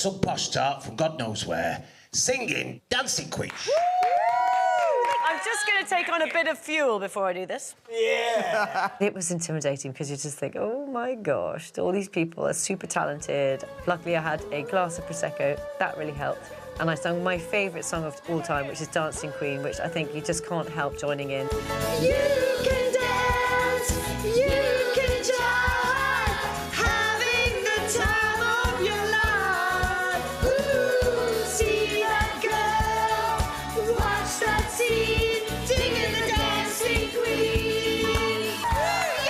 some posh tart from God knows where, singing Dancing Queen. I'm just going to take on a bit of fuel before I do this. Yeah! It was intimidating because you just think, oh, my gosh, all these people are super talented. Luckily, I had a glass of Prosecco. That really helped. And I sang my favourite song of all time, which is Dancing Queen, which I think you just can't help joining in. You can dance, you can jive, having the time of your life. Ooh, see that girl, watch that scene, singing the Dancing Queen.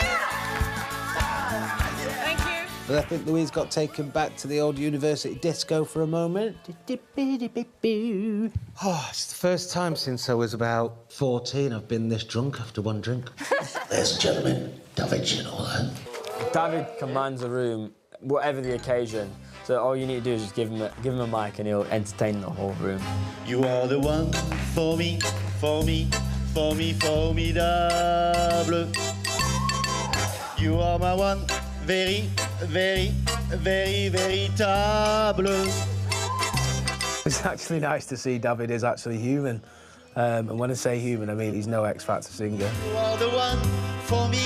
Yeah! Thank you. But I think Louise got taken back to the old university disco for a moment. Oh, it's the first time since I was about 14 I've been this drunk after one drink. Ladies and gentlemen, David, you know that. David commands a room, whatever the occasion. So all you need to do is just give him a mic and he'll entertain the whole room. You are the one for me, for me, for me, formidable. You are my one, very, very, very, veritable. It's actually nice to see David is actually human. And when I say human, I mean he's no X Factor singer. You are the one for me,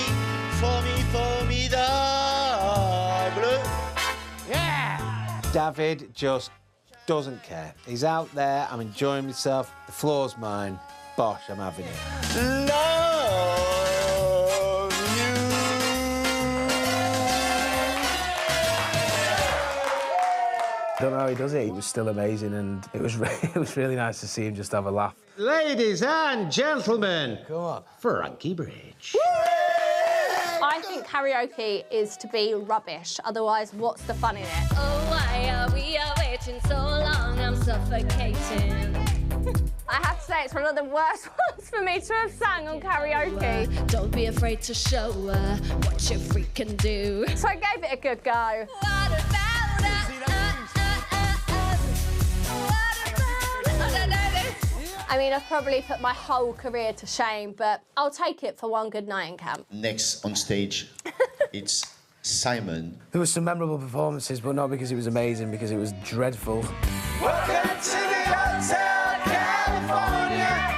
formidable. Yeah! David just doesn't care. He's out there, I'm enjoying myself, the floor's mine. Bosh, I'm having it. Love you. I don't know how he does it. He was still amazing, and it was really nice to see him just have a laugh. Ladies and gentlemen, come on, Frankie Bridge. I think karaoke is to be rubbish, otherwise what's the fun in it? Oh, why are we waiting so long? I'm suffocating. I have to say it's one of the worst ones for me to have sang on karaoke. Don't be afraid to show what you freaking do. So I gave it a good go. What about I mean, I've probably put my whole career to shame, but I'll take it for one good night in camp. Next on stage, it's Simon. There were some memorable performances, but not because it was amazing, because it was dreadful. Welcome to the Hotel California.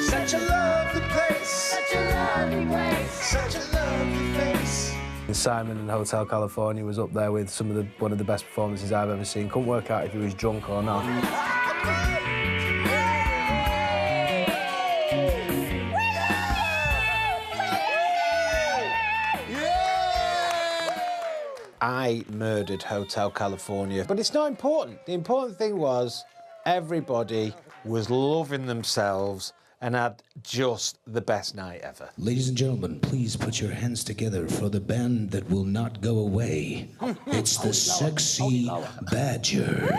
Such a lovely place. Such a lovely place. Such a lovely place. And Simon in Hotel California was up there with one of the best performances I've ever seen. Couldn't work out if he was drunk or not. I murdered Hotel California, but it's not important. The important thing was everybody was loving themselves and had just the best night ever. Ladies and gentlemen, please put your hands together for the band that will not go away. It's the Sexy Badgers.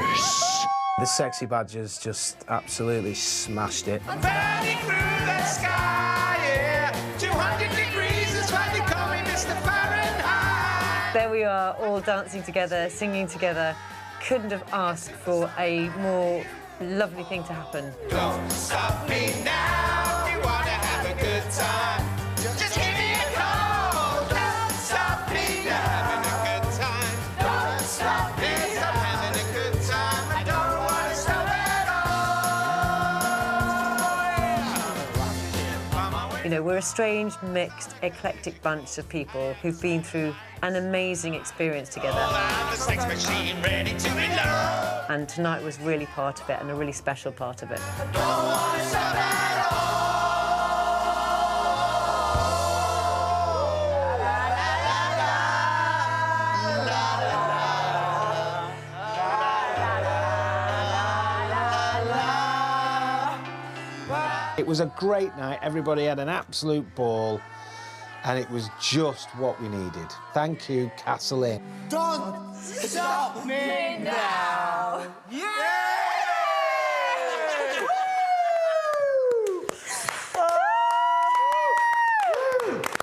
The Sexy Badgers just absolutely smashed it. I'm burning through the sky, yeah. 200 degrees is what they call me, Mr. Fahrenheit. There we are, all dancing together, singing together. Couldn't have asked for a more lovely thing to happen. Don't stop me now if you want to have a good time. Just give me a call. Don't stop me now. Having a good time. Don't stop me. I'm having a good time. I don't want to stop at all. You know, we're a strange, mixed, eclectic bunch of people who've been through an amazing experience together. I'm the sex machine ready to reload. And tonight was really part of it, and a really special part of it. Don't want to stop at all. It was a great night. Everybody had an absolute ball, and it was just what we needed. Thank you, Castle Inn. Don't stop me now. Yeah!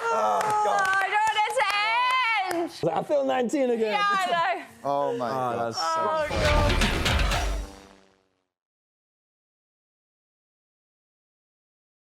I don't want it to end! I feel 19 again. Yeah, I know. Oh my God. That's so Oh, God.